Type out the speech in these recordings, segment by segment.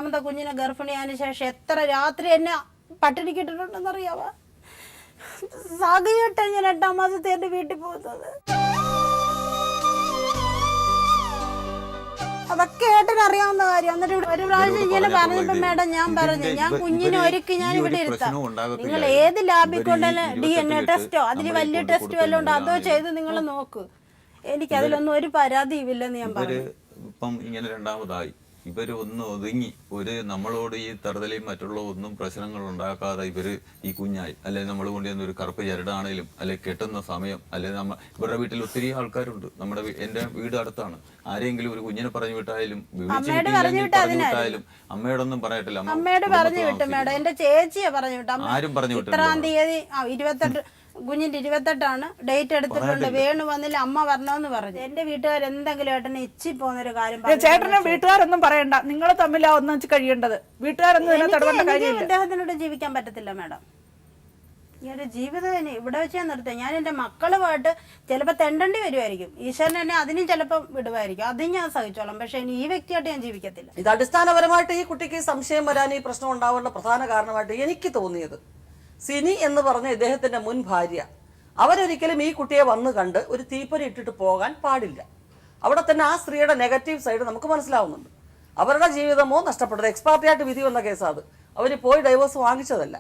രണ്ടാമത്തെ കുഞ്ഞിനെ ഗർഭിണിയായതിനു ശേഷം എത്ര രാത്രി എന്നെ പട്ടിണിക്കിട്ടിട്ടുണ്ടെന്നറിയാവാ. സാഗിയായിട്ടാ ഞാൻ 8ാം മാസത്തെ എന്റെ വീട്ടിൽ പോകുന്നത്. അതൊക്കെ ഏട്ടന് അറിയാവുന്ന കാര്യം. എന്നിട്ട് ഒരു പ്രാവശ്യം ഇങ്ങനെ പറഞ്ഞപ്പോ മേഡം ഞാൻ പറഞ്ഞു, ഞാൻ കുഞ്ഞിനെ ഒരുക്കി ഞാൻ ഇവിടെ ഇരുത്താം, നിങ്ങൾ ഏത് ലാബിൽ കൊണ്ടുവന്ന DNA ടെസ്റ്റോ അതിന് വലിയ ടെസ്റ്റ് വല്ലതും ഉണ്ടോ അതോ ചെയ്ത് നിങ്ങൾ നോക്ക്, എനിക്ക് അതിലൊന്നും ഒരു പരാതിയുമില്ലെന്ന് ഞാൻ പറഞ്ഞു. ഇപ്പം ഇങ്ങനെ രണ്ടാമതായി ഇവര് ഒന്ന് ഒതുങ്ങി നമ്മളോട് ഈ തറുതലയും മറ്റുള്ള ഒന്നും പ്രശ്നങ്ങൾ ഉണ്ടാക്കാതെ ഇവര് ഈ കുഞ്ഞായി, അല്ലെങ്കിൽ നമ്മൾ കൊണ്ടുവന്ന ഒരു കറുപ്പ് ചരടാണേലും, അല്ലെങ്കിൽ കെട്ടുന്ന സമയം, അല്ലെങ്കിൽ ഇവരുടെ വീട്ടിൽ ഒത്തിരി ആൾക്കാരുണ്ട്. എന്റെ വീട് അടുത്താണ്. ആരെങ്കിലും ഒരു കുഞ്ഞിനെ പറഞ്ഞു വിട്ടായാലും വിട്ടായാലും അമ്മയോടൊന്നും പറയട്ടില്ല. അമ്മയോട് പറഞ്ഞു വിട്ടു മേഡം, എന്റെ ചേച്ചിയെ പറഞ്ഞു വിട്ടു. ആരും പറഞ്ഞു വിട്ടു. 3-ാം തീയതി 28 കുഞ്ഞിന്റെ 28 ഡേറ്റ് എടുത്തിട്ടുണ്ട്. വേണു വന്നില്ല, അമ്മ വരണമെന്ന് പറഞ്ഞു. എന്റെ വീട്ടുകാർ എന്തെങ്കിലും ഏട്ടനെ ഇച്ചി പോകുന്നൊരു കാര്യം. ചേട്ടനും വീട്ടുകാരൊന്നും പറയണ്ട, നിങ്ങൾ തമ്മിലാ ഒന്നും കഴിയേണ്ടത്. വീട്ടുകാരൊന്നും ഇദ്ദേഹത്തിനോട് ജീവിക്കാൻ പറ്റത്തില്ല മേഡം. ഈ ഒരു ജീവിതം ഇവിടെ വെച്ച് ഞാൻ നിർത്തുക. ഞാൻ എന്റെ മക്കളുമായിട്ട് ചിലപ്പോൾ തെണ്ടേണ്ടി വരുമായിരിക്കും. ഈശ്വരൻ എന്നെ അതിനും ചിലപ്പോൾ വിടുമായിരിക്കും, അതും ഞാൻ സഹിച്ചോളാം. പക്ഷെ ഈ വ്യക്തിയായിട്ട് ഞാൻ ജീവിക്കത്തില്ല. ഇത് അടിസ്ഥാനപരമായിട്ട് ഈ കുട്ടിക്ക് സംശയം വരാൻ, ഈ പ്രശ്നം ഉണ്ടാവേണ്ട പ്രധാന കാരണമായിട്ട് എനിക്ക് തോന്നിയത് സിനി എന്ന് പറഞ്ഞ ഇദ്ദേഹത്തിന്റെ മുൻ ഭാര്യ, അവരൊരിക്കലും ഈ കുട്ടിയെ വന്ന് കണ്ട് ഒരു തീപ്പൊരി ഇട്ടിട്ട് പോകാൻ പാടില്ല. അവിടെ തന്നെ ആ സ്ത്രീയുടെ നെഗറ്റീവ് സൈഡ് നമുക്ക് മനസ്സിലാവുന്നുണ്ട്. അവരുടെ ജീവിതമോ നഷ്ടപ്പെട്ടത്, എക്സ്പാർട്ടിയായിട്ട് വിധി വന്ന കേസാണ് അത്. അവർ പോയി ഡൈവേഴ്സ് വാങ്ങിച്ചതല്ല.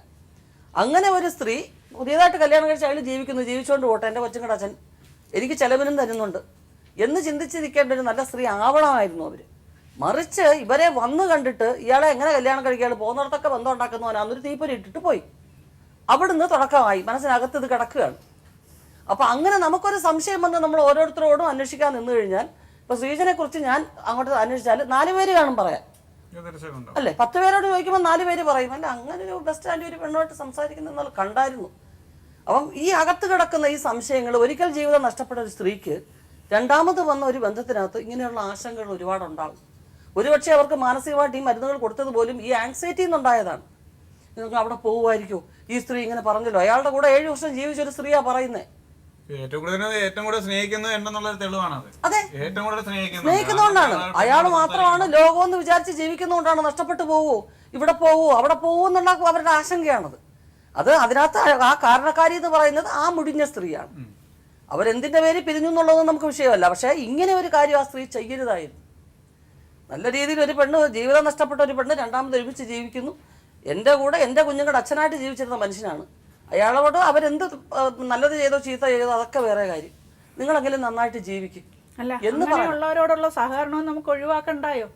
അങ്ങനെ ഒരു സ്ത്രീ പുതിയതായിട്ട് കല്യാണം കഴിച്ച അയാൾ ജീവിച്ചുകൊണ്ട് പോട്ടെ, എൻ്റെ കൊച്ചുങ്ങളുടെ അച്ഛൻ എനിക്ക് ചെലവിനും തരുന്നുണ്ട് എന്ന് ചിന്തിച്ചിരിക്കേണ്ട ഒരു നല്ല സ്ത്രീ ആവണമായിരുന്നു അവർ. മറിച്ച് ഇവരെ വന്ന് കണ്ടിട്ട് ഇയാളെ എങ്ങനെ കല്യാണം കഴിക്കുകയാണ്, പോകുന്നിടത്തൊക്കെ ബന്ധം ഉണ്ടാക്കുന്നവനാന്നൊരു തീപ്പൊരി ഇട്ടിട്ട് പോയി. അവിടുന്ന് തുടക്കമായി, മനസ്സിനകത്ത് ഇത് കിടക്കുകയാണ്. അപ്പൊ അങ്ങനെ നമുക്കൊരു സംശയം വന്ന് നമ്മൾ ഓരോരുത്തരോടും അന്വേഷിക്കാൻ നിന്ന് കഴിഞ്ഞാൽ, ഇപ്പൊ ശ്രീജനെ കുറിച്ച് ഞാൻ അങ്ങോട്ട് അന്വേഷിച്ചാൽ 4 പേര് കാണും പറയാൻ, അല്ലെ? 10 പേരോട് ചോദിക്കുമ്പോൾ 4 പേര് പറയും, അല്ല അങ്ങനെ ഒരു ബസ് സ്റ്റാൻഡിൽ ഒരു പെണ്ണുമായിട്ട് സംസാരിക്കുന്ന കണ്ടായിരുന്നു. അപ്പം ഈ അകത്ത് കിടക്കുന്ന ഈ സംശയങ്ങൾ, ഒരിക്കൽ ജീവിതം നഷ്ടപ്പെട്ട ഒരു സ്ത്രീക്ക് രണ്ടാമത് വന്ന ഒരു ബന്ധത്തിനകത്ത് ഇങ്ങനെയുള്ള ആശങ്കകൾ ഒരുപാടുണ്ടാകും. ഒരുപക്ഷെ അവർക്ക് മാനസികമായിട്ട് ഈ മരുന്നുകൾ കൊടുത്തത് പോലും ഈ ആങ്സൈറ്റിയിൽ നിന്നുണ്ടായതാണ്. നിങ്ങൾക്ക് അവിടെ പോകുമായിരിക്കും, ഈ സ്ത്രീ ഇങ്ങനെ പറഞ്ഞല്ലോ, അയാളുടെ കൂടെ 7 വർഷം ജീവിച്ചൊരു സ്ത്രീയാ പറയുന്നത്. ഏറ്റവും കൂടുതൽ സ്നേഹിക്കുന്നത് എന്നുള്ളൊരു തെളിവാണ്. അതെ, സ്നേഹിക്കുന്നതുകൊണ്ടാണ്. അയാൾ മാത്രമാണ് ലോകമെന്ന് വിചാരിച്ച് ജീവിക്കുന്നതുകൊണ്ടാണ്. നഷ്ടപ്പെട്ടു പോവോ, ഇവിടെ പോവോ, അവിടെ പോവോ എന്നുള്ള അവരുടെ ആശങ്കയാണത്. അതിനകത്ത് ആ കാരണക്കാരി എന്ന് പറയുന്നത് ആ മുടിഞ്ഞ സ്ത്രീയാണ്. അവരെന്തിന്റെ പേര് പിരിഞ്ഞു എന്നുള്ളതൊന്നും നമുക്ക് വിഷയമല്ല. പക്ഷെ ഇങ്ങനെ ഒരു കാര്യം ആ സ്ത്രീ ചെയ്യരുതായിരുന്നു. നല്ല രീതിയിൽ ഒരു പെണ്ണ്, ജീവിതം നഷ്ടപ്പെട്ട ഒരു പെണ്ണ് രണ്ടാമത് ഒരുമിച്ച് ജീവിക്കുന്നു. എൻ്റെ കൂടെ എൻ്റെ കുഞ്ഞുങ്ങളുടെ അച്ഛനായിട്ട് ജീവിച്ചിരുന്ന മനുഷ്യനാണ്. അയാളോട് അവരെന്ത് നല്ലത് ചെയ്തോ ചീത്ത ചെയ്തോ അതൊക്കെ വേറെ കാര്യം. നിങ്ങളെങ്കിലും നന്നായിട്ട് ജീവിക്കും എന്ന് പറയുള്ളവരോടുള്ള സഹകരണവും നമുക്ക് ഒഴിവാക്കണ്ടായോ?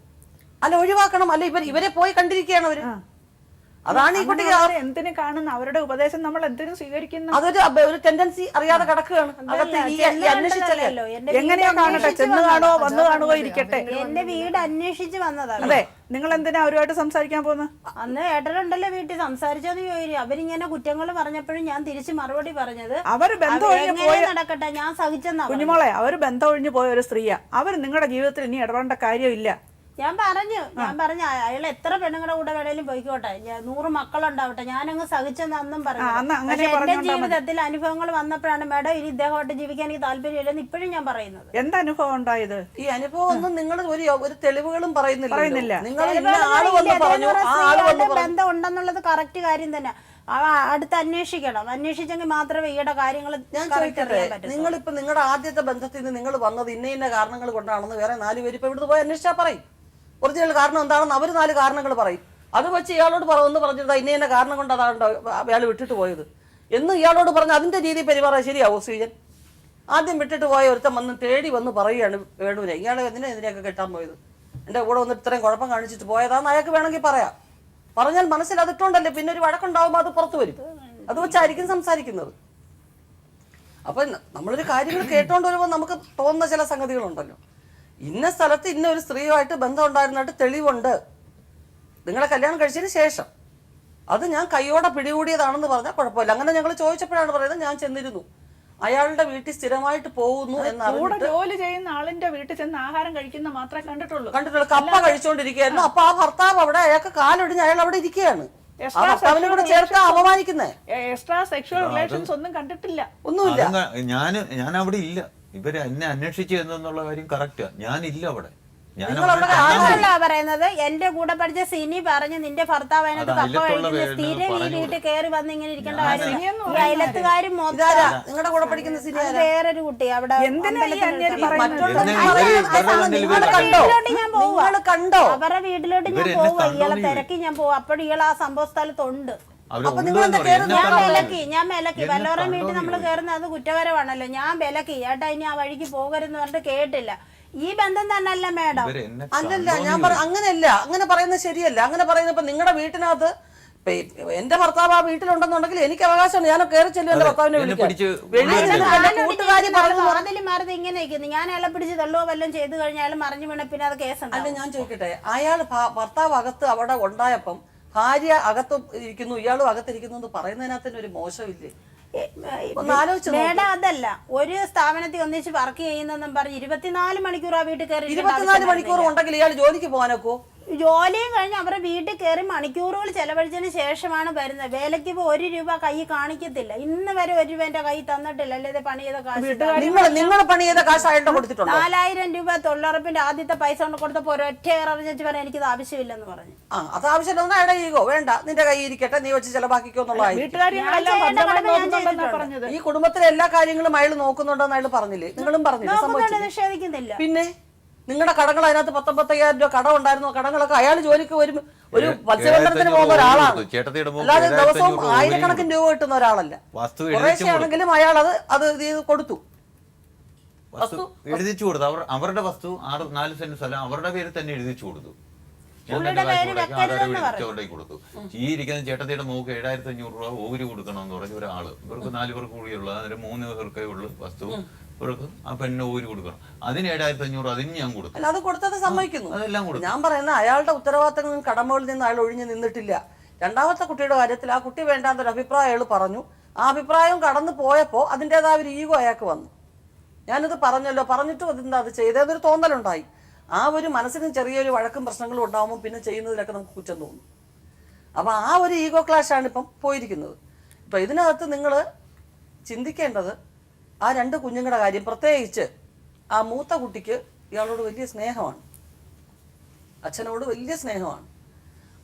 അല്ല, ഒഴിവാക്കണം. അല്ല, ഇവരെ പോയി കണ്ടിരിക്കുകയാണ് അവര്. അതാണ് ഈ കുട്ടിക്ക് എന്തിനു കാണുന്ന അവരുടെ ഉപദേശം നമ്മൾ എന്തിനു സ്വീകരിക്കുന്നു? ഒരു ടെൻഡൻസി അറിയാതെ കിടക്കുകയാണ്. എങ്ങനെയാ കാണട്ടെ, ചെന്ന് കാണുവോ വന്നു കാണുവോ ഇരിക്കട്ടെ. എന്റെ വീട് അന്വേഷിച്ച് വന്നതാണ്. അതെ, നിങ്ങൾ എന്തിനാ അവരുമായിട്ട് സംസാരിക്കാൻ പോകുന്നത്? അന്ന് ഏട്ടനുണ്ടല്ലോ വീട്ടിൽ സംസാരിച്ചെന്ന് ചോദിച്ചു. അവരിങ്ങനെ കുറ്റങ്ങൾ പറഞ്ഞപ്പോഴും ഞാൻ തിരിച്ച് മറുപടി പറഞ്ഞത്, അവര് ബന്ധം ഒഴിഞ്ഞു പോയി നടക്കട്ടെ, ഞാൻ സഹിച്ചെന്നാ. കുഞ്ഞുമോളെ, അവര് ബന്ധം ഒഴിഞ്ഞു പോയ ഒരു സ്ത്രീയാ. അവർ നിങ്ങളുടെ ജീവിതത്തിൽ ഇനി ഇടപെടേണ്ട കാര്യമില്ല. ഞാൻ പറഞ്ഞു അയാൾ എത്ര പെണ്ണുങ്ങളുടെ കൂടെ വേണേലും പോയിക്കോട്ടെ, 100 മക്കളുണ്ടാവട്ടെ, ഞാനങ്ങ് സഹിച്ചെന്നും പറഞ്ഞു. എന്റെ ജീവിതത്തിൽ അനുഭവങ്ങൾ വന്നപ്പോഴാണ് മേഡം ഇനി ഇദ്ദേഹമായിട്ട് ജീവിക്കാൻ എനിക്ക് താല്പര്യമില്ലെന്ന് ഇപ്പോഴും ഞാൻ പറയുന്നത്. എന്ത് അനുഭവം ഉണ്ടായത്? ഈ അനുഭവം ഒന്നും നിങ്ങൾ ഒരു തെളിവുകളും പറയുന്നില്ല. ബന്ധം ഉണ്ടെന്നുള്ളത് കറക്റ്റ് കാര്യം തന്നെ. അടുത്ത് അന്വേഷിച്ചെങ്കിൽ മാത്രമേ ഈയുടെ കാര്യങ്ങൾ. ഞാൻ ചോദിക്കട്ടെ, നിങ്ങളിപ്പോ നിങ്ങളുടെ ആദ്യത്തെ ബന്ധത്തിൽ നിന്ന് നിങ്ങൾ വന്നത് ഇന്ന കാരണങ്ങൾ കൊണ്ടാണെന്ന് വേറെ 4 പേര് ഇപ്പൊ ഇവിടുന്ന് പോയി അന്വേഷിച്ചാൽ പറയും. ഒറിജിനൽ കാരണം എന്താണെന്ന് അവർ 4 കാരണങ്ങൾ പറയും. അത് വെച്ച് ഇയാളോട് ഒന്ന് പറഞ്ഞിട്ട് ഇന്ന കാരണം കൊണ്ട് അതാണ്ടോ അയാൾ വിട്ടിട്ട് പോയത് എന്ന് ഇയാളോട് പറഞ്ഞ് അതിന്റെ രീതി പെരുമാറാൻ ശരിയാവോ ശ്രീജൻ? ആദ്യം വിട്ടിട്ട് പോയ ഒരുത്തം വന്ന് തേടി വന്ന് പറയുകയാണ് വേണുവിനെ, ഇയാളെ ഇതിനെയൊക്കെ കെട്ടാൻ പോയത്, എന്റെ കൂടെ വന്ന് ഇത്രയും കുഴപ്പം കാണിച്ചിട്ട് പോയതാന്ന് അയാൾക്ക് വേണമെങ്കിൽ പറയാം. പറഞ്ഞാൽ മനസ്സിൽ അതിട്ടുണ്ടല്ലേ, പിന്നെ ഒരു വഴക്കുണ്ടാവുമ്പോൾ അത് പുറത്തു വരും. അത് വെച്ചായിരിക്കും സംസാരിക്കുന്നത്. അപ്പൊ നമ്മളൊരു കാര്യങ്ങൾ കേട്ടോണ്ട് വരുമ്പോൾ നമുക്ക് തോന്നുന്ന ചില സംഗതികളുണ്ടല്ലോ. ഇന്ന സ്ഥലത്ത് ഇന്ന ഒരു സ്ത്രീയുമായിട്ട് ബന്ധം ഉണ്ടായിരുന്നിട്ട് തെളിവുണ്ട്, നിങ്ങളെ കല്യാണം കഴിച്ചതിന് ശേഷം. അത് ഞാൻ കൈയോടെ പിടികൂടിയതാണെന്ന് പറഞ്ഞാൽ കുഴപ്പമില്ല. അങ്ങനെ ഞങ്ങൾ ചോദിച്ചപ്പോഴാണ് പറയുന്നത് ഞാൻ ചെന്നിരുന്നു, അയാളുടെ വീട്ടിൽ സ്ഥിരമായിട്ട് പോകുന്നു എന്നറിഞ്ഞിട്ട്. ജോലി ചെയ്യുന്ന ആളിന്റെ വീട്ടിൽ ചെന്ന് ആഹാരം കഴിക്കുന്ന മാത്രമേ കണ്ടിട്ടുള്ളൂ. കപ്പ കഴിച്ചുകൊണ്ടിരിക്കുകയായിരുന്നു. അപ്പൊ ആ ഭർത്താവ് അവിടെ അയാൾക്ക് കാലൊടിഞ്ഞ് അയാൾ അവിടെ ഇരിക്കുകയാണ്. ഭർത്താവിനോട് ചേർക്കാൻ അപമാനിക്കുന്നേ. എക്സ്ട്രാ സെക്ഷൽ റിലേഷൻസ് ഒന്നും കണ്ടിട്ടില്ല, ഒന്നുമില്ല. ഞാൻ അവിടെ ഇല്ല. ഇവര് എന്നെ അന്വേഷിച്ചു എന്നുള്ള കാര്യം കറക്റ്റാ. ഞാനില്ല അവിടെ. നിങ്ങൾ അവിടെ അതല്ല പറയുന്നത്. എന്റെ കൂടെ പഠിച്ച സിനി പറഞ്ഞ് നിന്റെ ഭർത്താവ് അതിനകത്ത് കപ്പ കഴിക്കുന്ന സ്ഥിരം ഈ വീട്ടിൽ കയറി വന്ന് ഇങ്ങനെ ഇരിക്കേണ്ട കാര്യം അയലത്തുകാരും നിങ്ങളുടെ കൂടെ പഠിക്കുന്ന സിനി വേറൊരു കുട്ടി അവിടെ നിങ്ങൾ കണ്ടോ അവരുടെ വീട്ടിലോട്ട് ഞാൻ പോവുക. ഇയാളെ തിരക്കി ഞാൻ പോവും. അപ്പോൾ ഇയാൾ ആ സംഭവ സ്ഥലത്തുണ്ട്. ഞാൻ വിലക്കി വല്ലവരുടെ വീട്ടിൽ നമ്മൾ കയറുന്നത് അത് കുറ്റകരമാണല്ലോ. ഞാൻ വിലക്കി ഏട്ടാ ഇനി ആ വഴിക്ക് പോകരുതെന്ന് പറഞ്ഞിട്ട് കേട്ടില്ല. ഈ ബന്ധം തന്നെ അല്ല മേഡം. അല്ലല്ല ഞാൻ അങ്ങനെയല്ല, അങ്ങനെ പറയുന്നത് ശരിയല്ല. അങ്ങനെ പറയുന്നപ്പോ നിങ്ങളുടെ വീട്ടിനകത്ത് എന്റെ ഭർത്താവ് ആ വീട്ടിലുണ്ടെന്നുണ്ടെങ്കിൽ എനിക്ക് അവകാശമാണ്. ഞാൻ കയറി ചെല്ലും എന്റെ ഭർത്താവിനെ കൂട്ടുകാരി അതിൽ മറന്ന് ഇങ്ങനെ നിൽക്കുന്നു. ഞാൻ അയാളെ പിടിച്ച് തള്ളുവോ വല്ലതും ചെയ്ത് കഴിഞ്ഞാൽ അയാൾ മറിഞ്ഞു വീണ പിന്നെ അത് കേസുണ്ട്. അല്ല ഞാൻ ചോദിക്കട്ടെ, അയാൾ ഭർത്താവ് അകത്ത് അവിടെ ഉണ്ടായപ്പം ഭാര്യ അകത്ത് ഇരിക്കുന്നു ഇയാളും അകത്തിരിക്കുന്നു എന്ന് പറയുന്നതിനകത്ത് ഒരു മോശമില്ലേ? മേഡം അതല്ല, ഒരു സ്ഥാപനത്തിൽ ഒന്നിച്ച് വർക്ക് ചെയ്യുന്നെന്നും പറഞ്ഞ് 24 മണിക്കൂർ ആ വീട്ടിൽ കയറി 24 മണിക്കൂർ ഉണ്ടെങ്കിൽ ഇയാൾ ജോലിക്ക് പോകാനൊക്കോ? ജോലിയും കഴിഞ്ഞ് അവരുടെ വീട്ടിൽ കയറി മണിക്കൂറുകൾ ചെലവഴിച്ചതിന് ശേഷമാണ് വരുന്നത്. വേലയ്ക്ക് ഇപ്പൊ 1 രൂപ കൈ കാണിക്കത്തില്ല. ഇന്ന് വരെ 1 രൂപ എന്റെ കൈ തന്നിട്ടില്ല. അല്ലേ പണി ചെയ്ത കാശ് നിങ്ങൾ പണി ചെയ്ത കാശ് അയാളുടെ കൊടുത്തിട്ടുണ്ട്. 4000 രൂപ തൊഴിലുറപ്പിന്റെ ആദ്യത്തെ പൈസ കൊണ്ട് കൊടുത്തപ്പോ ഒരൊറ്റ എറിഞ്ഞിട്ട് പറയാൻ എനിക്കത് ആവശ്യമില്ലെന്ന് പറഞ്ഞു. അത് ആവശ്യമില്ല, അയാളുടെ ഈഗോ വേണ്ട, നിന്റെ കൈ ഇരിക്കട്ടെ, നീ വെച്ച് ചെലവാക്കിക്കോ എന്നുള്ളതായി. ഈ കുടുംബത്തിലെ എല്ലാ കാര്യങ്ങളും അയാൾ നോക്കുന്നുണ്ടെന്ന് അയാൾ പറഞ്ഞില്ലേ? നിങ്ങളും പറഞ്ഞില്ലേ? നിഷേധിക്കുന്നില്ല. പിന്നെ നിങ്ങളുടെ കടങ്ങൾ അതിനകത്ത് 19,000 രൂപ കടം ഉണ്ടായിരുന്നു. കടങ്ങളൊക്കെ അയാൾ ജോലിക്ക് ഒരു മത്സ്യബന്ധനത്തിന് പോകുന്ന ഒരാളാണ്, അല്ലാതെ ദിവസവും ആയിരക്കണക്കിന് രൂപ കിട്ടുന്ന ഒരാളല്ല. കുറേശ്ശെയാണെങ്കിലും അയാൾ അത് കൊടുത്തു, എഴുതിച്ചു കൊടുത്തു. അവരുടെ വസ്തു 4 സെന്റ് സ്ഥലം അവരുടെ പേരിൽ തന്നെ എഴുതിച്ചു കൊടുത്തു. കൊടുത്തു. ഈ ഇരിക്കുന്ന ചേട്ടത്തിയുടെ മോക്ക് 7,500 രൂപ ഓഹരി കൊടുക്കണമെന്ന് പറഞ്ഞ ഒരാള്. ഇവർക്ക് 4 പേർക്ക് കൂടിയുള്ള അതിന് 3 പേർക്കേ ഉള്ളു വസ്തു. ഇവർക്ക് ആ പെണ്ണിന് ഓഹരി കൊടുക്കണം. അതിന് 7,500 അതിന് ഞാൻ കൊടുത്തു. അല്ല അത് കൊടുത്തത് സമ്മതിക്കുന്നു. അതെല്ലാം കൊടുത്തു. ഞാൻ പറയുന്ന അയാളുടെ ഉത്തരവാദിത്തങ്ങളിൽ കടമകളിൽ നിന്ന് അയാൾ ഒഴിഞ്ഞു നിന്നിട്ടില്ല. രണ്ടാമത്തെ കുട്ടിയുടെ കാര്യത്തിൽ ആ കുട്ടി വേണ്ടാന്നൊരു അഭിപ്രായം അയാൾ പറഞ്ഞു. ആ അഭിപ്രായം കടന്നു പോയപ്പോ അതിൻ്റെതായ ഒരു ഈഗോ അയാൾക്ക് വന്നു. ഞാനിത് പറഞ്ഞല്ലോ, പറഞ്ഞിട്ടും അതെന്താ അത് ചെയ്തതൊരു തോന്നലുണ്ടായി. ആ ഒരു മനസ്സിന് ചെറിയൊരു വഴക്കും പ്രശ്നങ്ങളും ഉണ്ടാകുമ്പോൾ പിന്നെ ചെയ്യുന്നതിലൊക്കെ നമുക്ക് കുറ്റം തോന്നും. അപ്പം ആ ഒരു ഈഗോ ക്ലാഷാണ് ഇപ്പം പോയിരിക്കുന്നത്. ഇപ്പം ഇതിനകത്ത് നിങ്ങൾ ചിന്തിക്കേണ്ടത് ആ 2 കുഞ്ഞുങ്ങളുടെ കാര്യം. പ്രത്യേകിച്ച് ആ മൂത്ത കുട്ടിക്ക് ഇയാളോട് വലിയ സ്നേഹമാണ്, അച്ഛനോട് വലിയ സ്നേഹമാണ്.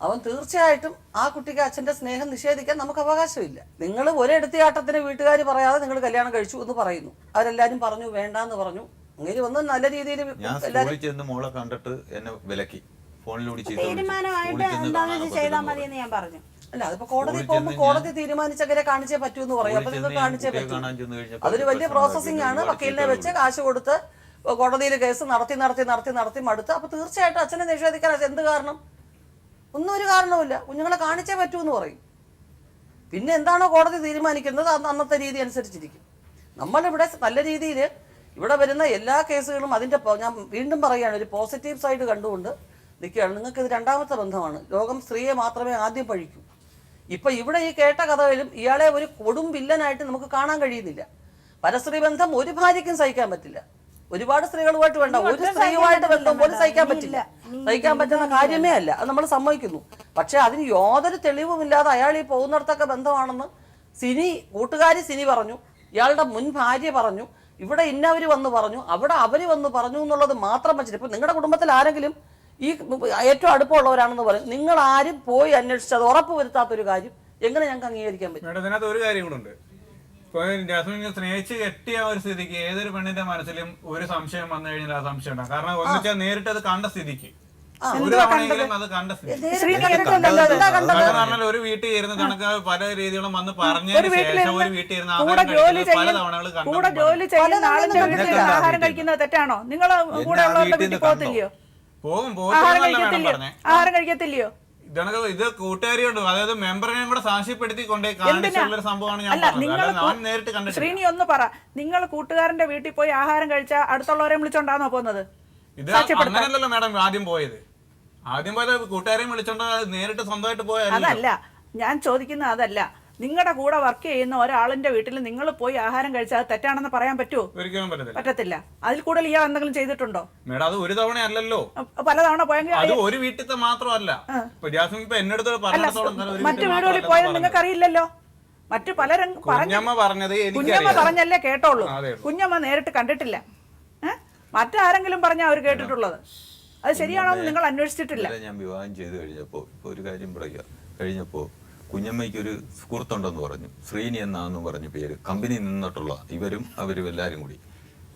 അവൻ തീർച്ചയായിട്ടും ആ കുട്ടിക്ക് അച്ഛൻ്റെ സ്നേഹം നിഷേധിക്കാൻ നമുക്ക് അവകാശമില്ല. നിങ്ങൾ ഒരെടുത്തിയാട്ടത്തിന് വീട്ടുകാർ പറയാതെ നിങ്ങൾ കല്യാണം കഴിച്ചു എന്ന് പറയുന്നു. അവരെല്ലാവരും പറഞ്ഞു വേണ്ടാന്ന് പറഞ്ഞു. അങ്ങനെ വന്ന് നല്ല രീതിയിൽ ഞാൻ സ്കൂളിൽ ചെന്ന് മോളെ കണ്ടിട്ട് എന്നെ വിലക്കി ഫോണിലൂടെ തീരുമാനമായിട്ട് എന്താണെന്ന് ചെയ്താൽ മതി എന്ന് ഞാൻ പറഞ്ഞു. അല്ല അതിപ്പോ കോടതി പോകുമ്പോൾ കോടതി തീരുമാനിച്ചവരെ കാണിച്ചേ പറ്റൂ എന്ന് പറയും. അപ്പൊ നിങ്ങൾക്ക് കാണിച്ചേ പറ്റൂ. അതൊരു വലിയ പ്രോസസ്സിംഗ് ആണ്. വക്കീലിനെ വെച്ച് കാശ് കൊടുത്ത് കോടതിയിൽ കേസ് നടത്തി മടുത്ത്. അപ്പൊ തീർച്ചയായിട്ടും അച്ഛനെ നിഷേധിക്കാൻ എന്ത് കാരണം? ഒന്നും ഒരു കാരണവുമില്ല. കുഞ്ഞുങ്ങളെ കാണിച്ചേ പറ്റൂ എന്ന് പറയും. പിന്നെ എന്താണോ കോടതി തീരുമാനിക്കുന്നത് അന്നത്തെ രീതി അനുസരിച്ചിരിക്കും. നമ്മളിവിടെ നല്ല രീതിയിൽ ഇവിടെ വരുന്ന എല്ലാ കേസുകളും അതിൻ്റെ ഞാൻ വീണ്ടും പറയുകയാണ്, ഒരു പോസിറ്റീവ് സൈഡ് കണ്ടുകൊണ്ട് നിൽക്കുകയാണ്. നിങ്ങൾക്ക് ഇത് 2ാമത്തെ ബന്ധമാണ്. ലോകം സ്ത്രീയെ മാത്രമേ ആദ്യം പഴിക്കൂ. ഇപ്പം ഇവിടെ ഈ കേട്ട കഥകളിലും ഇയാളെ ഒരു കൊടും വില്ലനായിട്ട് നമുക്ക് കാണാൻ കഴിയുന്നില്ല. പരസ്ത്രീ ബന്ധം ഒരു ഭാര്യയ്ക്കും സഹിക്കാൻ പറ്റില്ല. ഒരുപാട് സ്ത്രീകളുമായിട്ട് വേണ്ട, ഒരു സ്ത്രീയുമായിട്ട് ബന്ധം പോലും സഹിക്കാൻ പറ്റില്ല. സഹിക്കാൻ പറ്റുന്ന കാര്യമേ അല്ല, അത് നമ്മൾ സമ്മതിക്കുന്നു. പക്ഷെ അതിന് യാതൊരു തെളിവുമില്ലാതെ അയാൾ ഈ പോകുന്നിടത്തൊക്കെ ബന്ധമാണെന്ന് കൂട്ടുകാരി സിനി പറഞ്ഞു, ഇയാളുടെ മുൻ ഭാര്യ പറഞ്ഞു, ഇവിടെ ഇന്നവര് വന്ന് പറഞ്ഞു, അവിടെ അവര് വന്ന് പറഞ്ഞു എന്നുള്ളത് മാത്രം വെച്ചിട്ട് ഇപ്പൊ നിങ്ങളുടെ കുടുംബത്തിൽ ആരെങ്കിലും ഈ ഏറ്റവും അടുപ്പമുള്ളവരാണെന്ന് പറയും. നിങ്ങൾ ആരും പോയി അന്വേഷിച്ചത് ഉറപ്പ് വരുത്താത്തൊരു കാര്യം എങ്ങനെ ഞങ്ങൾക്ക് അംഗീകരിക്കാൻ പറ്റും? മേഡം ഇതിനകത്ത് ഒരു കാര്യം കൂടെ ഉണ്ട്. ഇപ്പൊ ജാസ്മിനെ സ്നേഹിച്ച് കെട്ടിയ ഒരു സ്ഥിതിക്ക് ഏതൊരു പെണ്ണിന്റെ മനസ്സിലും ഒരു സംശയം വന്നു കഴിഞ്ഞാൽ ആ സംശയം ഉണ്ടാകും. കാരണം ഒന്നിച്ചാൽ നേരിട്ട് അത് കണ്ട സ്ഥിതിക്ക് ഒരു തവണയെങ്കിലും അത് കണ്ട സ്ഥിതി ഒരു വീട്ടിൽ ഇരുന്ന് കണക്ക് പല രീതികളും വന്ന് പറഞ്ഞതിന് ശേഷം ഒരു വീട്ടിൽ ഇരുന്ന് ആഹാരം കഴിക്കുന്നത് പല തവണകൾ കണ്ടു. ആഹാരം കഴിക്കുന്നത് തെറ്റാണോ? നിങ്ങൾ കൂടെ ഉള്ളവരുടെ വീട്ടിൽ പോകത്തില്ലയോ? ആഹാരം കഴിക്കത്തില്ലയോ? ഇത് കൂട്ടുകാരിയുണ്ട്, അതായത് മെമ്പറിനെയും കൂടെ സാക്ഷ്യപ്പെടുത്തിക്കൊണ്ടേ കാണിച്ചുള്ള സംഭവമാണ് ഞാൻ നേരിട്ട് കണ്ടത്. ശ്രീനി ഒന്ന് പറ, നിങ്ങൾ കൂട്ടുകാരന്റെ വീട്ടിൽ പോയി ആഹാരം കഴിച്ചാൽ അടുത്തുള്ളവരെ വിളിച്ചോണ്ടാണോ പോകുന്നത്? ഇത് അങ്ങനെയല്ലല്ലോ മാഡം ആദ്യം പോയത്. ആദ്യം പോയത് കൂട്ടുകാരെയും വിളിച്ചോണ്ട് നേരിട്ട് സ്വന്തമായിട്ട് പോയതല്ല. അതല്ല ഞാൻ ചോദിക്കുന്നത്, അതല്ല. നിങ്ങളുടെ കൂടെ വർക്ക് ചെയ്യുന്ന ഒരാളിന്റെ വീട്ടിൽ നിങ്ങൾ പോയി ആഹാരം കഴിച്ചാൽ അത് തെറ്റാണെന്ന് പറയാൻ പറ്റുമോ? ഒരിക്കലും പറ്റത്തില്ല. അതിൽ കൂടുതൽ ഇയാൾ എന്തെങ്കിലും ചെയ്തിട്ടുണ്ടോ? മേഡം അത് ഒരു തവണ അല്ലല്ലോ, പലതവണ പോയെങ്കിൽ അത് ഒരു വീട്ടിലത്തെ മാത്രമല്ല. ജാസ്മിൻ ഇപ്പൊ എന്നോട് മറ്റു വീടുകളിൽ പോയത് നിങ്ങൾക്ക് അറിയില്ലല്ലോ. മറ്റു പലരും കുഞ്ഞമ്മ പറഞ്ഞല്ലേ കേട്ടോളൂ. കുഞ്ഞമ്മ നേരിട്ട് കണ്ടിട്ടില്ല. മറ്റാരെങ്കിലും പറഞ്ഞാൽ അവർ കേട്ടിട്ടുള്ളത്. അത് ശരിയാണോ എന്ന് നിങ്ങൾ അന്വേഷിച്ചിട്ടില്ല. ഞാൻ വിവാഹം ചെയ്ത് കഴിഞ്ഞപ്പോൾ ഇപ്പോൾ ഒരു കാര്യം പറയുക, കഴിഞ്ഞപ്പോൾ കുഞ്ഞമ്മയ്ക്ക് ഒരു സുഹൃത്തുണ്ടെന്ന് പറഞ്ഞു, ശ്രീനി എന്നാന്ന് പറഞ്ഞ പേര്, കമ്പനി നിന്നിട്ടുള്ള ഇവരും അവരും എല്ലാവരും കൂടി.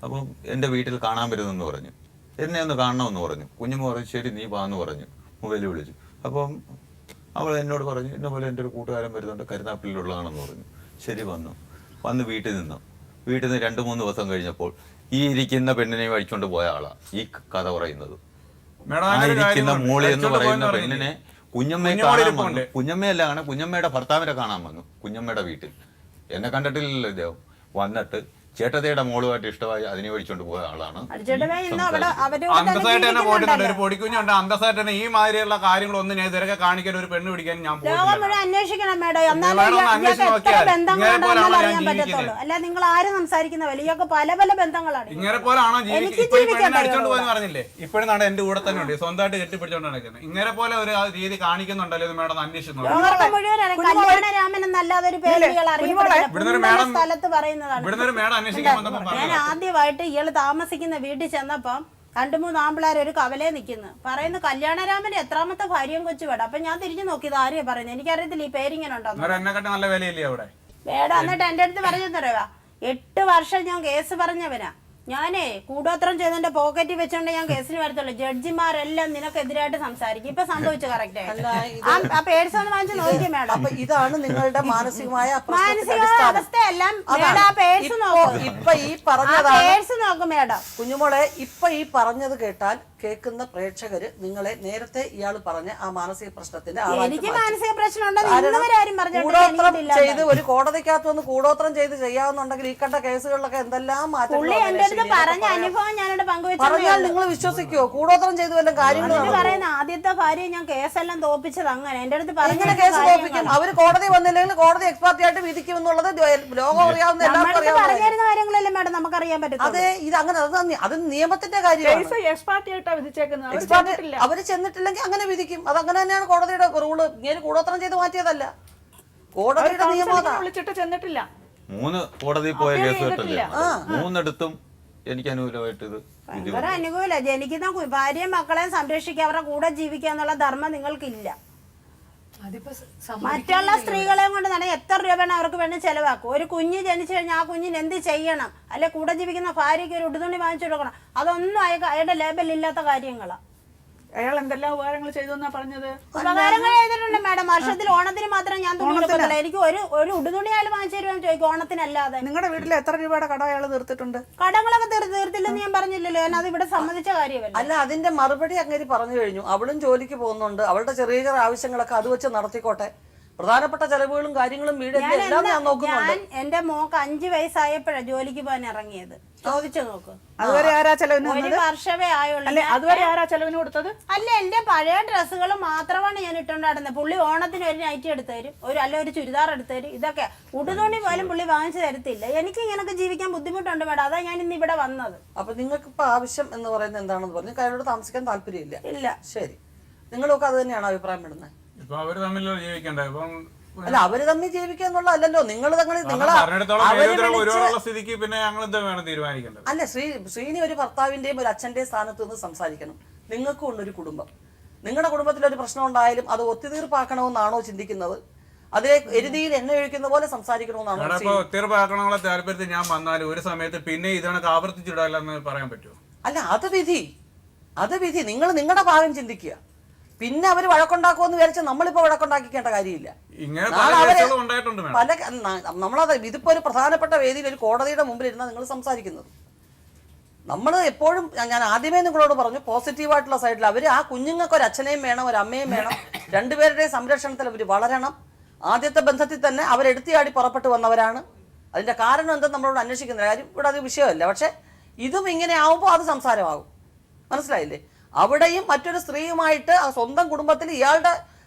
അപ്പം എൻ്റെ വീട്ടിൽ കാണാൻ വരുന്നെന്ന് പറഞ്ഞു, എന്നെ ഒന്ന് കാണണമെന്ന് പറഞ്ഞു. കുഞ്ഞമ്മ പറഞ്ഞു ശരി നീ വാന്ന് പറഞ്ഞു, മൊബൈലിൽ വിളിച്ചു. അപ്പം അവൾ എന്നോട് പറഞ്ഞു ഇന്ന പോലെ എൻ്റെ ഒരു കൂട്ടുകാരൻ വരുന്നുണ്ട്, കരുനാപ്പള്ളിയിലുള്ളതാണെന്ന് പറഞ്ഞു. ശരി വന്ന് വീട്ടിൽ നിന്ന് 2-3 ദിവസം കഴിഞ്ഞപ്പോൾ ഈ ഇരിക്കുന്ന പെണ്ണിനെ വഴിച്ചുകൊണ്ട് പോയ ആളാ ഈ കഥ പറയുന്നത്. ആ ഇരിക്കുന്ന മോളി എന്ന് പറയുന്ന പെണ്ണിനെ കുഞ്ഞമ്മയെ കാണാൻ വന്നു. കുഞ്ഞമ്മയല്ല കാണാൻ, കുഞ്ഞമ്മയുടെ ഭർത്താവിനെ കാണാൻ വന്നു കുഞ്ഞമ്മയുടെ വീട്ടിൽ. എന്നെ കണ്ടിട്ടില്ലല്ലോ ഇദ്ദേഹം. വന്നിട്ട് ചേട്ടതയുടെ മോളുമായിട്ട് ഇഷ്ടമായി അതിനെ വഴിച്ചോണ്ട് പോയ ആളാണ്. അന്തസ്സായിട്ട് തന്നെ പോയിട്ടുണ്ട്. ഒരു പൊടിക്കുഞ്ഞുണ്ട്, അന്തസ്സായിട്ട് തന്നെ ഈ മാതിരിയുള്ള കാര്യങ്ങളൊന്നും ഞാൻ ഇതുവരെ കാണിക്കാൻ ഒരു പെണ്ണ് പിടിക്കാൻ ഞാൻ അന്വേഷിക്കണം മേഡം. അല്ല നിങ്ങൾ ആരും സംസാരിക്കുന്ന വലിയൊക്കെ പല പല ബന്ധങ്ങളാണ്. ഇങ്ങനെ പോലാണോ അടിച്ചോണ്ട് പോയെന്ന് പറഞ്ഞില്ലേ? ഇപ്പോഴും നാളെ എന്റെ കൂടെ തന്നെ ഉണ്ട്, സ്വന്തമായിട്ട് കെട്ടിപ്പിടിച്ചോണ്ട് നടക്കുന്നത്. ഇങ്ങനെ പോലെ ഒരു രീതി കാണിക്കുന്നുണ്ടല്ലോ ഇത് മേഡം അന്വേഷിച്ചു. കല്യാണരാമൻ എന്നല്ലാതെ ഒരു പേര് സ്ഥലത്ത് പറയുന്നതാണ്. ഇവിടുന്നൊരു മേഡം ഞാൻ ആദ്യമായിട്ട് ഇയാള് താമസിക്കുന്ന വീട്ടിൽ ചെന്നപ്പം 2-3 ആമ്പിള്ളേർ ഒരു കവലേ നിൽക്കുന്നു, പറയുന്നു കല്യാണരാമന്റെ എത്രാമത്തെ ഭാര്യയും കൊച്ചു വേട. അപ്പൊ ഞാൻ തിരിഞ്ഞു നോക്കിയത് ആരെയാ പറയുന്നത്, എനിക്കറിയത്തില്ല ഈ പേരിങ്ങനെ ഉണ്ടോ. വേട എന്നിട്ട് എന്റെ അടുത്ത് പറഞ്ഞു തരുക 8 വർഷം ഞാൻ കേസ് പറഞ്ഞവനാ. ഞാനേ കൂടോത്രം ചെയ്തതിന്റെ പോക്കറ്റിൽ വെച്ചോണ്ട് ഞാൻ കേസിന് വരത്തുള്ളൂ. ജഡ്ജിമാരെല്ലാം നിനക്കെതിരായിട്ട് സംസാരിക്കും. ഇപ്പൊ സംഭവിച്ചു കറക്റ്റ് ആ പേഴ്സ് ഒന്ന് വാങ്ങിച്ചു നോക്കിയേ മേഡം. അപ്പൊ ഇതാണ് നിങ്ങളുടെ മാനസികമായ അവസ്ഥയെല്ലാം പേഴ്സ് നോക്കും. ഇപ്പൊ ഈ പറഞ്ഞതാണ് പേഴ്സ് നോക്കും മേഡം. കുഞ്ഞുമോളെ ഇപ്പൊ ഈ പറഞ്ഞത് കേട്ടാൽ കേൾക്കുന്ന പ്രേക്ഷകര് നിങ്ങളെ നേരത്തെ ഇയാൾ പറഞ്ഞ ആ മാനസിക പ്രശ്നത്തിന്റെ എനിക്ക് മാനസിക പ്രശ്നം കൂടോത്രം ചെയ്ത് ഒരു കോടതിക്കകത്ത് വന്ന് കൂടോത്രം ചെയ്ത് ചെയ്യാവുന്നുണ്ടെങ്കിൽ ഈ കണ്ട കേസുകളിലൊക്കെ എന്തെല്ലാം മാറ്റം പറഞ്ഞ അനുഭവം ഞാനിവിടെ പറഞ്ഞാൽ നിങ്ങൾ വിശ്വസിക്കുവോ? കൂടോത്രം ചെയ്തു വല്ല കാര്യങ്ങൾ പറയുന്ന ആദ്യത്തെ ഭാര്യ ഞാൻ കേസെല്ലാം തോപ്പിച്ചത് അങ്ങനെ എന്റെ അടുത്ത് പറഞ്ഞ കേസ് തോപ്പിക്കും. അവര് കോടതി വന്നില്ലെങ്കിൽ കോടതി എക്സ്പെർട്ടി ആയിട്ട് വിധിക്കും എന്നുള്ളത് ലോകം അറിയാവുന്ന എല്ലാവർക്കും അറിയാവുന്ന കാര്യങ്ങളല്ലേ മേഡം നമുക്കറിയാൻ പറ്റും. അതെ ഇത് അങ്ങനെ അത് നിയമത്തിന്റെ കാര്യമാണ്. അവര് ചെന്നിട്ടില്ലെങ്കിൽ അങ്ങനെ വിധിക്കും. അത് അങ്ങനെ തന്നെയാണ് കോടതിയുടെ റൂള്. ഇങ്ങനെ കൂടോത്രം ചെയ്ത് മാറ്റിയതല്ല, കോടതിയുടെ നിയമം വിളിച്ചിട്ട് ചെന്നിട്ടില്ല. 3 കോടതി പോയ കേസ് കേട്ടില്ല, 3 എനിക്ക് അനുകൂലമായിട്ട് ഇത് അനുകൂല. ജനിക്കുന്ന ഭാര്യയും മക്കളെയും സംരക്ഷിക്കുക, അവരുടെ കൂടെ ജീവിക്കുക എന്നുള്ള ധർമ്മം നിങ്ങൾക്കില്ല. മറ്റുള്ള സ്ത്രീകളെ കൊണ്ട് നടന്ന എത്ര രൂപയാണ് അവർക്ക് വേണ്ടി ചെലവാക്കും. ഒരു കുഞ്ഞ് ജനിച്ചു കഴിഞ്ഞാൽ ആ കുഞ്ഞിന് എന്ത് ചെയ്യണം, അല്ലെ കൂടെ ജീവിക്കുന്ന ഭാര്യയ്ക്ക് ഒരു ഉടുതുണി വാങ്ങിച്ചു കൊടുക്കണം, അതൊന്നും അയാളുടെ ലേബലില്ലാത്ത കാര്യങ്ങളാണ്. അയാൾ എന്തെല്ലാം ഉപകാരങ്ങൾ ചെയ്തു എന്നാ പറഞ്ഞത്? ഉപകാരങ്ങൾ ചെയ്തിട്ടുണ്ട് മേഡം. വർഷത്തിൽ ഓണത്തിന് മാത്രം ഞാൻ തുണി കൊടുക്കുന്നില്ല. എനിക്ക് ഒരു ഉടുതുണി അയാൾ വാങ്ങിച്ചു തരുമെന്ന് ചോദിക്കും, ഓണത്തിനല്ലാതെ. നിങ്ങളുടെ വീട്ടിൽ എത്ര രൂപയുടെ കട അയാൾ തീർത്തിട്ടുണ്ട്? കടങ്ങളൊക്കെ തീർത്തില്ലെന്ന് ഞാൻ പറഞ്ഞില്ലല്ലോ, ഞാൻ അത് ഇവിടെ സമ്മതിച്ച കാര്യമല്ല. അല്ല, അതിന്റെ മറുപടി അങ്ങനെ പറഞ്ഞു കഴിഞ്ഞു. അവളും ജോലിക്ക് പോകുന്നുണ്ട്, അവളുടെ ചെറിയ ചെറിയ ആവശ്യങ്ങളൊക്കെ അത് വെച്ച് നടത്തിക്കോട്ടെ. പ്രധാനപ്പെട്ട ചെലവുകളും കാര്യങ്ങളും വീടിന്റെ എല്ലാം ഞാൻ നോക്കുന്നുണ്ട്. എന്റെ മോക്ക് 5 വയസ്സായപ്പോഴാണ് ജോലിക്ക് പോകാൻ ഇറങ്ങിയത്. ചോദിച്ചു നോക്ക്. അതുവരെ ആരാ ചെലവിന്? 1 വർഷമേ ആയുള്ളൂ. അതുവരെ ആരാ ചെലവിന് കൊടുത്തത്? അല്ല, എന്റെ പഴയ ഡ്രസ്സുകൾ മാത്രമാണ് ഞാൻ ഇട്ടുണ്ടായിരുന്നത്. പുള്ളി ഓണത്തിന് ഒരു നൈറ്റി എടുത്തു തരും, ഒരു ചുരിദാർ എടുത്തു തരും. ഇതൊക്കെ ഉടുതുണി പോലും പുള്ളി വാങ്ങിച്ചു തരത്തില്ല. എനിക്ക് ഇങ്ങനൊക്കെ ജീവിക്കാൻ ബുദ്ധിമുട്ടുണ്ട് മേഡം, അതാ ഞാൻ ഇന്ന് ഇവിടെ വന്നത്. അപ്പൊ നിങ്ങൾക്ക് ഇപ്പൊ ആവശ്യം എന്ന് പറയുന്നത് എന്താണെന്ന് പറഞ്ഞു, അയാളോട് താമസിക്കാൻ താല്പര്യമില്ല. ഇല്ല. ശരി, നിങ്ങളൊക്കെ അത് തന്നെയാണ് അഭിപ്രായപ്പെടുന്നത്? അല്ല, അവര് തമ്മിൽ ജീവിക്കുക എന്നുള്ളതല്ലോ. നിങ്ങൾ അല്ല, ശ്രീനി ഒരു ഭർത്താവിന്റെയും ഒരു അച്ഛന്റെയും സ്ഥാനത്ത് നിന്ന് സംസാരിക്കണം. നിങ്ങൾക്കും ഉണ്ടൊരു കുടുംബം. നിങ്ങളുടെ കുടുംബത്തിൽ ഒരു പ്രശ്നം ഉണ്ടായാലും അത് ഒത്തുതീർപ്പാക്കണമെന്നാണോ ചിന്തിക്കുന്നത്? അതേ എരുതിയിൽ എണ്ണ ഒഴിക്കുന്ന പോലെ സംസാരിക്കണമെന്നാണോ? ഒത്തുതീർപ്പാക്കണമെന്നുള്ള താല്പര്യത്തിൽ ഞാൻ വന്നാൽ ഒരു സമയത്ത് പിന്നെ ഇതണക്ക് ആവർത്തിച്ചിടാലെന്ന് പറയാൻ പറ്റുമോ? അല്ല, അത് വിധി. നിങ്ങൾ നിങ്ങളുടെ ഭാഗം ചിന്തിക്കുക. പിന്നെ അവര് വഴക്കുണ്ടാക്കുമെന്ന് വിചാരിച്ചാൽ നമ്മളിപ്പോ വഴക്കുണ്ടാക്കിക്കേണ്ട കാര്യമില്ല. നമ്മളത് ഇതിപ്പോ ഒരു പ്രധാനപ്പെട്ട വേദിയിൽ ഒരു കോടതിയുടെ മുമ്പിൽ ഇരുന്നാൽ നിങ്ങൾ സംസാരിക്കുന്നത്. നമ്മൾ എപ്പോഴും ഞാൻ ആദ്യമേ നിങ്ങളോട് പറഞ്ഞു, പോസിറ്റീവായിട്ടുള്ള സൈഡിൽ അവർ ആ കുഞ്ഞുങ്ങൾക്ക് ഒരു അച്ഛനെയും വേണം, ഒരു അമ്മയും വേണം, രണ്ടുപേരുടെയും സംരക്ഷണത്തിൽ അവർ വളരണം. ആദ്യത്തെ ബന്ധത്തിൽ തന്നെ അവരെടുത്തിയാടി പുറപ്പെട്ടു വന്നവരാണ്. അതിന്റെ കാരണം എന്തെന്ന് നമ്മളോട് അന്വേഷിക്കുന്ന കാര്യം ഇവിടെ അത് വിഷയമല്ല. പക്ഷെ ഇതും ഇങ്ങനെ ആവുമ്പോൾ അത് സംസാരമാകും. മനസ്സിലായില്ലേ? അവിടെയും മറ്റൊരു സ്ത്രീയുമായിട്ട് ആ സ്വന്തം കുടുംബത്തിൽ ഇയാളുടെ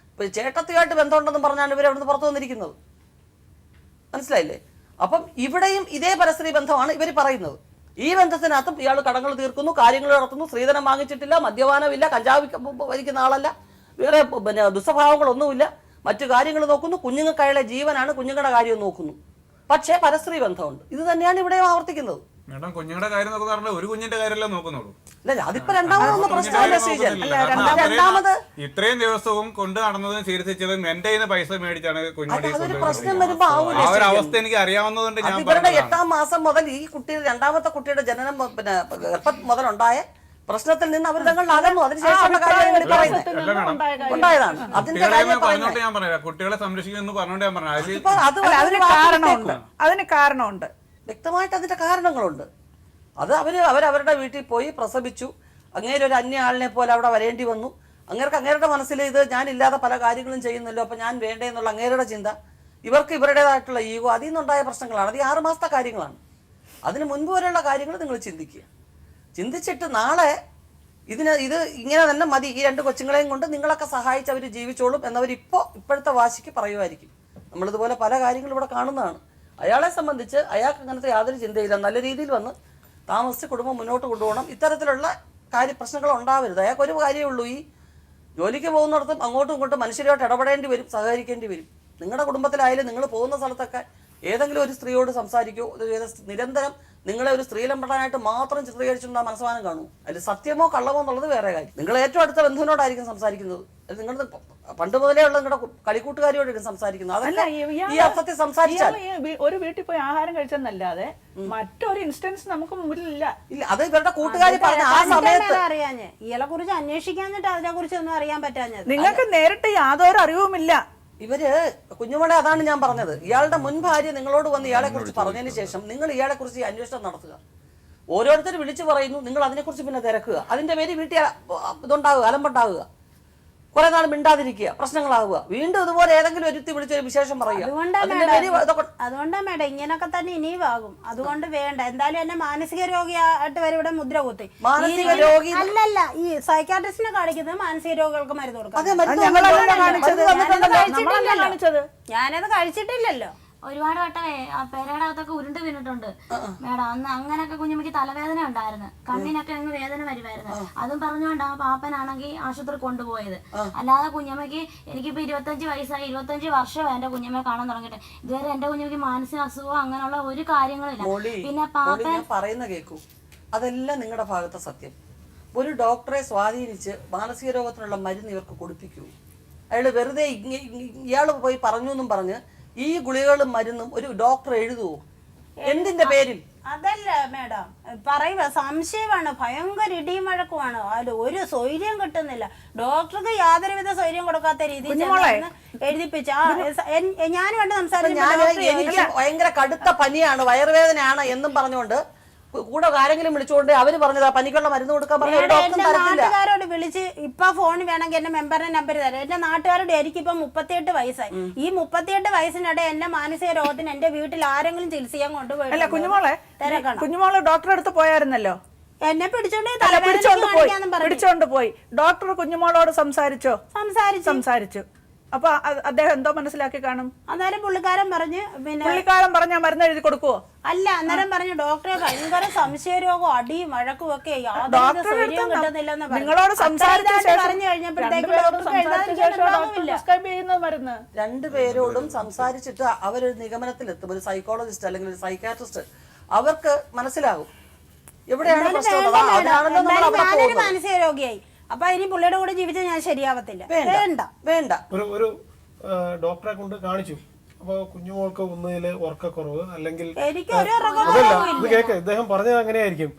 ചേട്ടത്തിയായിട്ട് ബന്ധമുണ്ടെന്ന് പറഞ്ഞാണ് ഇവർ അവിടുന്ന് പുറത്തു വന്നിരിക്കുന്നത്. മനസ്സിലായില്ലേ? അപ്പം ഇവിടെയും ഇതേ പരസ്ത്രീ ബന്ധമാണ് ഇവർ പറയുന്നത്. ഈ ബന്ധത്തിനകത്തും ഇയാൾ കടങ്ങൾ തീർക്കുന്നു, കാര്യങ്ങൾ നടത്തുന്നു, സ്ത്രീധനം വാങ്ങിച്ചിട്ടില്ല, മദ്യപാനമില്ല, കഞ്ചാവ് വലിക്കുന്ന ആളല്ല, വേറെ ദുസ്വഭാവങ്ങളൊന്നുമില്ല, മറ്റു കാര്യങ്ങൾ നോക്കുന്നു, കുഞ്ഞുങ്ങൾക്ക് അയാളെ ജീവനാണ്, കുഞ്ഞുങ്ങളുടെ കാര്യം നോക്കുന്നു. പക്ഷേ പരസ്ത്രീ ബന്ധമുണ്ട്. ഇത് തന്നെയാണ് ഇവിടെയും ആവർത്തിക്കുന്നത്. മേഡം കുഞ്ഞുങ്ങളുടെ കാര്യം നോക്കുന്ന പറഞ്ഞാൽ ഒരു കുഞ്ഞിന്റെ കാര്യമല്ലേ നോക്കുന്നുള്ളൂ. അല്ല അതിപ്പോ രണ്ടാമതൊന്നും പ്രശ്നമല്ല ശ്രീജൻ. രണ്ടാമത് ഇത്രയും ദിവസവും കൊണ്ട് നടന്നതും ചികിത്സിച്ചതും എന്റെ കയ്യിൽ നിന്ന് പൈസ മേടിച്ചാണ് കുഞ്ഞുങ്ങളുടെ അതൊരു പ്രശ്നം വരുമ്പോ ആ ഒരു അവസ്ഥ എനിക്ക് അറിയാവുന്നതുകൊണ്ട് ഞാൻ ഇവരുടെ 8ാം മാസം മുതൽ ഈ കുട്ടിയുടെ രണ്ടാമത്തെ കുട്ടിയുടെ ജനനം പിന്നെ ഗർഭം മുതലുണ്ടായ പ്രശ്നത്തിൽ നിന്ന് അവർ തങ്ങളുടെ അകന്നു. അതിനുശേഷമുള്ള കാര്യങ്ങൾ പറയുന്നത് ഉണ്ടായതാണ്. അതിന്റെ കാര്യം പറഞ്ഞോട്ട് ഞാൻ പറയാം, കുട്ടികളെ സംരക്ഷിക്കുമെന്ന് പറഞ്ഞോണ്ട് ഞാൻ പറഞ്ഞു. അതിന് കാരണമുണ്ട്, അതിന് കാരണമുണ്ട്, വ്യക്തമായിട്ട് അതിന്റെ കാരണങ്ങളുണ്ട്. അത് അവരവരുടെ വീട്ടിൽ പോയി പ്രസവിച്ചു. അങ്ങേരെ ഒരു അന്യ ആളിനെ പോലെ അവിടെ വരേണ്ടി വന്നു. അങ്ങേരുടെ മനസ്സിൽ ഇത് ഞാനില്ലാതെ പല കാര്യങ്ങളും ചെയ്യുന്നല്ലോ, അപ്പൊ ഞാൻ വേണ്ടേ എന്നുള്ള അങ്ങേരുടെ ചിന്ത, ഇവർക്ക് ഇവരുടേതായിട്ടുള്ള ഈഗോ, അതിൽ നിന്നുണ്ടായ പ്രശ്നങ്ങളാണ്. അത് ഈ 6 മാസത്തെ കാര്യങ്ങളാണ്. അതിന് മുൻപ് വരെയുള്ള കാര്യങ്ങൾ നിങ്ങൾ ചിന്തിക്കുക. ചിന്തിച്ചിട്ട് നാളെ ഇത് ഇങ്ങനെ തന്നെ മതി, ഈ 2 കൊച്ചുങ്ങളെയും കൊണ്ട് നിങ്ങളൊക്കെ സഹായിച്ച് അവർ ജീവിച്ചോളും ഇപ്പോഴത്തെ വാശിക്ക് പറയുമായിരിക്കും. നമ്മളിതുപോലെ പല കാര്യങ്ങളും ഇവിടെ കാണുന്നതാണ്. അയാളെ സംബന്ധിച്ച് അയാൾക്ക് അങ്ങനത്തെ യാതൊരു ചിന്തയില്ല. നല്ല രീതിയിൽ വന്ന് താമസിച്ച് കുടുംബം മുന്നോട്ട് കൊണ്ടുപോകണം. ഇത്തരത്തിലുള്ള പ്രശ്നങ്ങൾ ഉണ്ടാവരുത്. അയാൾക്ക് ഒരു കാര്യമേ ഉള്ളൂ, ഈ ജോലിക്ക് പോകുന്നിടത്തും അങ്ങോട്ടും ഇങ്ങോട്ടും മനുഷ്യരുമായിട്ട് ഇടപെടേണ്ടി വരും, സഹകരിക്കേണ്ടി വരും. നിങ്ങളുടെ കുടുംബത്തിലായാലും നിങ്ങൾ പോകുന്ന സ്ഥലത്തൊക്കെ ഏതെങ്കിലും ഒരു സ്ത്രീയോട് സംസാരിക്കോ, നിരന്തരം നിങ്ങളെ ഒരു സ്ത്രീലമ്പടനായിട്ട് മാത്രം ചിത്രീകരിച്ചുള്ള മനസ്സമാനം കാണൂ. അതിൽ സത്യമോ കള്ളമോ എന്നുള്ളത് വേറെ കാര്യം. നിങ്ങൾ ഏറ്റവും അടുത്ത ബന്ധുവിനോടായിരിക്കും സംസാരിക്കുന്നത്. നിങ്ങൾ പണ്ട് മുതലേ ഉള്ള നിങ്ങളുടെ കളിക്കൂട്ടുകാരിയോടായിരിക്കും സംസാരിക്കുന്നത്. അതല്ല ഈ അർത്ഥത്തിൽ സംസാരിച്ചാൽ ഒരു വീട്ടിൽ പോയി ആഹാരം കഴിച്ചെന്നല്ലാതെ മറ്റൊരു ഇൻസ്റ്റൻസ് നമുക്ക് മുമ്പിലില്ല. ഇല്ല, അത് ഇവരുടെ കൂട്ടുകാരി പറഞ്ഞ ആ സമയത്ത് അറിയാഞ്ഞ് ഇയാളെ കുറിച്ച് അന്വേഷിക്കാഞ്ഞിട്ട് അതിനെ കുറിച്ച് ഒന്നും അറിയാൻ പറ്റാഞ്ഞത്. നിങ്ങൾക്ക് നേരിട്ട് യാതൊരു അറിവുമില്ല. ഇവര് കുഞ്ഞുമോളെ, അതാണ് ഞാൻ പറഞ്ഞത്. ഇയാളുടെ മുൻ ഭാര്യ നിങ്ങളോട് വന്ന് ഇയാളെ കുറിച്ച് പറഞ്ഞതിന് ശേഷം നിങ്ങൾ ഇയാളെ കുറിച്ച് അന്വേഷണം നടത്തുക. ഓരോരുത്തർ വിളിച്ചു പറയുന്നു, നിങ്ങൾ അതിനെക്കുറിച്ച് പിന്നെ തിരക്കുക. അതിന്റെ പേര് വീട്ടിൽ ഇതുണ്ടാവുക, അലമ്പുണ്ടാവുക, കുറെ നാൾ മിണ്ടാതിരിക്കുക, പ്രശ്നങ്ങളാവുക. വീണ്ടും ഇതുപോലെ ഏതെങ്കിലും ഒരുത്തി വിളിച്ചൊരു വിശേഷം പറയുക. അതുകൊണ്ടാ മേഡം ഇങ്ങനൊക്കെ തന്നെ ഇനിയും ആകും. അതുകൊണ്ട് വേണ്ട. എന്തായാലും എന്നെ മാനസിക രോഗിയായിട്ട് വരെ ഇവിടെ മുദ്ര കുത്തി. മാനസിക രോഗി അല്ലല്ല, ഈ സൈക്കാട്രിസ്റ്റിനെ കാണിക്കുന്നത് മാനസിക രോഗികൾക്ക് മരുന്ന് കൊടുക്കാം. ഞാനത് കഴിച്ചിട്ടില്ലല്ലോ. ഒരുപാട് വട്ടമേ ആ പേരയുടെ അകത്തൊക്കെ ഉരുണ്ട് വീണിട്ടുണ്ട് മേഡം. അന്ന് അങ്ങനെയൊക്കെ കുഞ്ഞമ്മയ്ക്ക് തലവേദന ഉണ്ടായിരുന്നു, കണ്ണിനൊക്കെ അങ്ങ് വേദന വരുമായിരുന്നു. അതും പറഞ്ഞുകൊണ്ട് ആ പാപ്പനാണെങ്കിൽ ആശുപത്രി കൊണ്ടുപോയത്. അല്ലാതെ കുഞ്ഞമ്മയ്ക്ക് എനിക്കിപ്പോ 25 വയസ്സായി, 25 വർഷമായി എന്റെ കുഞ്ഞമ്മയെ കാണാൻ തുടങ്ങിയിട്ട്. ഇതുവരെ എന്റെ കുഞ്ഞമ്മയ്ക്ക് മാനസിക അസുഖം അങ്ങനെയുള്ള ഒരു കാര്യങ്ങളില്ല. പിന്നെ പാപ്പൻ പറയുന്ന കേൾക്കൂ, അതെല്ലാം നിങ്ങളുടെ ഭാഗത്തെ സത്യം. ഒരു ഡോക്ടറെ സ്വാധീനിച്ച് മാനസിക രോഗത്തിനുള്ള മരുന്ന് ഇവർക്ക് കൊടുപ്പിക്കൂ. അയാൾ വെറുതെ ഇയാൾ പോയി പറഞ്ഞു എന്നും പറഞ്ഞ് ഈ ഗുളികകളും മരുന്നും ഒരു ഡോക്ടർ എഴുതുവോ? എന്തിന്റെ പേരിൽ? അതല്ല മേഡം പറയുക, സംശയമാണ്. ഭയങ്കര ഇടിയും വഴക്കുമാണ്. അതിൽ ഒരു സ്വൈര്യം കിട്ടുന്നില്ല. ഡോക്ടർക്ക് യാതൊരുവിധ സ്വൈര്യം കൊടുക്കാത്ത രീതിയിൽ എഴുതിപ്പിച്ച ഞാൻ വേണ്ട സംസാരിച്ചു. എനിക്ക് ഭയങ്കര കടുത്ത പനിയാണ്, വയറുവേദനയാണ് എന്നും പറഞ്ഞുകൊണ്ട് കൂടെ ആരെങ്കിലും വിളിച്ചുകൊണ്ട് അവര് പറഞ്ഞതാ പനിക്കുള്ള മരുന്ന് കൊടുക്കാൻ പറഞ്ഞു. നാട്ടുകാരോട് വിളിച്ച് ഇപ്പൊ ഫോൺ വേണമെങ്കിൽ എന്റെ മെമ്പറിന്റെ നമ്പർ തരാം. എന്റെ നാട്ടുകാരോട് എനിക്കിപ്പോ 38 വയസ്സായി. ഈ 38 വയസ്സിനിടെ എന്റെ മാനസിക രോഗത്തിന് എന്റെ വീട്ടിൽ ആരെങ്കിലും ചികിത്സിക്കാൻ കൊണ്ടുപോയി? കുഞ്ഞുമോളെ ഡോക്ടറെ അടുത്ത് പോയായിരുന്നല്ലോ. എന്നെ പിടിച്ചോണ്ട് പോയി. ഡോക്ടർ കുഞ്ഞുമോളോട് സംസാരിച്ചു. അപ്പൊ അദ്ദേഹം എന്തോ മനസ്സിലാക്കി കാണും. അന്നേരം പുള്ളിക്കാരൻ പറഞ്ഞ് പറഞ്ഞ മരുന്ന് എഴുതി കൊടുക്കുവോ? അല്ല, അന്നേരം പറഞ്ഞു ഡോക്ടറെ ഭയങ്കര സംശയരോഗം, അടിയും വഴക്കും ഒക്കെ യാതൊരു സ്വൈര്യം കിട്ടുന്നില്ലെന്ന് നിങ്ങളോട് പറഞ്ഞു കഴിഞ്ഞപ്പോഴത്തേക്കും രണ്ടുപേരോടും സംസാരിച്ചിട്ട് അവരൊരു നിഗമനത്തിലെത്തും. ഒരു സൈക്കോളജിസ്റ്റ് അല്ലെങ്കിൽ ഒരു സൈക്കാട്രിസ്റ്റ്, അവർക്ക് മനസ്സിലാകും എവിടെയാണ് മാനസിക രോഗിയായി. അപ്പൊ ഇനി പുള്ളിയുടെ കൂടെ ജീവിച്ചാൽ ഞാൻ ശരിയാവത്തില്ല. വേണ്ട. ഒരു ഡോക്ടറെ കൊണ്ട് കാണിച്ചു. അപ്പൊ കുഞ്ഞുമോൾക്ക് ഒന്നുകിൽ ഉറക്കക്കുറവ്, അല്ലെങ്കിൽ ഇത് കേക്ക് ഇദ്ദേഹം പറഞ്ഞത് അങ്ങനെയായിരിക്കും,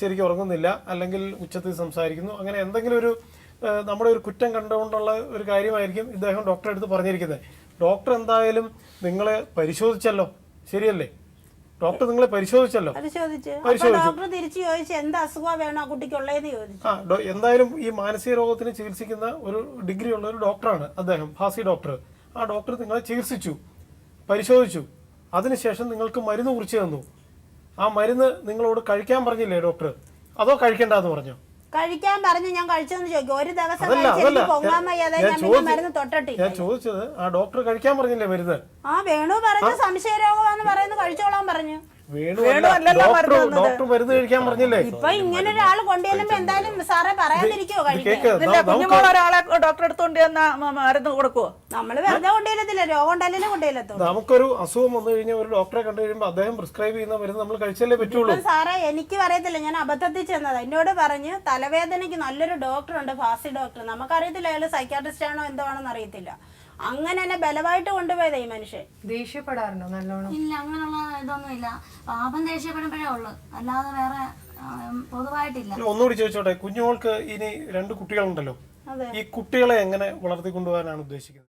ശരിക്കും ഉറങ്ങുന്നില്ല, അല്ലെങ്കിൽ ഉച്ചത്തിൽ സംസാരിക്കുന്നു, അങ്ങനെ എന്തെങ്കിലും ഒരു നമ്മുടെ ഒരു കുറ്റം കണ്ടുകൊണ്ടുള്ള ഒരു കാര്യമായിരിക്കും ഇദ്ദേഹം ഡോക്ടറെ അടുത്ത് പറഞ്ഞിരിക്കുന്നത്. ഡോക്ടർ എന്തായാലും നിങ്ങളെ പരിശോധിച്ചല്ലോ, ശരിയല്ലേ? ഡോക്ടർ നിങ്ങളെ പരിശോധിച്ചല്ലോ. എന്തായാലും ഈ മാനസിക രോഗത്തിന് ചികിത്സിക്കുന്ന ഒരു ഡിഗ്രി ഉള്ള ഒരു ഡോക്ടറാണ് അദ്ദേഹം, ഹാസി ഡോക്ടർ. ആ ഡോക്ടർ നിങ്ങളെ ചികിത്സിച്ചു, പരിശോധിച്ചു. അതിനുശേഷം നിങ്ങൾക്ക് മരുന്ന് കുറിച്ച് തന്നു. ആ മരുന്ന് നിങ്ങളോട് കഴിക്കാൻ പറഞ്ഞില്ലേ ഡോക്ടർ? അതോ കഴിക്കണ്ടെന്ന് പറഞ്ഞോ? കഴിക്കാൻ പറഞ്ഞു. ഞാൻ കഴിച്ചെന്ന് ചോദിക്കും. ഒരു ദിവസം ഞാൻ ചോദിച്ചത്, ആ ഡോക്ടർ കഴിക്കാൻ പറഞ്ഞില്ലേ മരുന്ന്? ആ വേണു പറഞ്ഞു സംശയരോഗമാണെന്ന് പറയുന്നത് കഴിച്ചോളാൻ പറഞ്ഞു. വേണു അല്ലല്ലോ മരുന്ന് തന്നത്. ഡോക്ടർ മരുന്ന് കഴിക്കാൻ പറഞ്ഞില്ലേ? ഇപ്പൊ ഇങ്ങനെ ഒരാൾ കൊണ്ടുചെല്ലുമ്പോ എന്തായാലും സാറേ പറയാതിരിക്കോ കഴിക്കാൻ? കേക്ക് ഇതിന്റെ കുഞ്ഞുമോൾ ഒരാളെ ഡോക്ടറെ അടുത്തോണ്ട് ചെന്നാ മരുന്ന് കൊടുക്കുവോ? നമ്മള് വെറുതെ കൊണ്ടുചെല്ലത്തില്ല, രോഗം ഉണ്ടല്ലേ കൊണ്ടുചെല്ലത്തോ. നമുക്കൊരു അസുഖം വന്നു കഴിഞ്ഞാൽ ഒരു ഡോക്ടറെ കണ്ടു കഴിയുമ്പോൾ അദ്ദേഹം പ്രിസ്ക്രൈബ് ചെയ്യുന്ന മരുന്ന് നമ്മൾ കഴിച്ചാലേ പറ്റുള്ളൂ. ഇപ്പം സാറേ എനിക്ക് അറിയത്തില്ല, ഞാൻ അബദ്ധത്തിൽ ചെന്നത്. എന്നോട് പറഞ്ഞു തലവേദനയ്ക്ക് നല്ലൊരു ഡോക്ടറുണ്ട്, ഫാസി ഡോക്ടർ. നമുക്കറിയത്തില്ല അയാൾ സൈക്കാട്രിസ്റ്റ് ആണോ എന്തോ ആണെന്ന് അറിയത്തില്ല. അങ്ങനെ തന്നെ ബലമായിട്ട് കൊണ്ടുപോയതാ ഈ മനുഷ്യൻ. ദേഷ്യപ്പെടാറുണ്ടോ നല്ലോണം? ഇല്ല, അങ്ങനെയുള്ള ഇതൊന്നും ഇല്ല. പാപം ദേഷ്യപ്പെടുമ്പോഴേ ഉള്ളു, അല്ലാതെ വേറെ പൊതുവായിട്ടില്ല. ഒന്നുകൂടി ചോദിച്ചോട്ടെ, കുഞ്ഞുമോൾക്ക് ഇനി 2 കുട്ടികളുണ്ടല്ലോ, ഈ കുട്ടികളെ എങ്ങനെ വളർത്തിക്കൊണ്ടുപോകാനാണ് ഉദ്ദേശിക്കുന്നത്?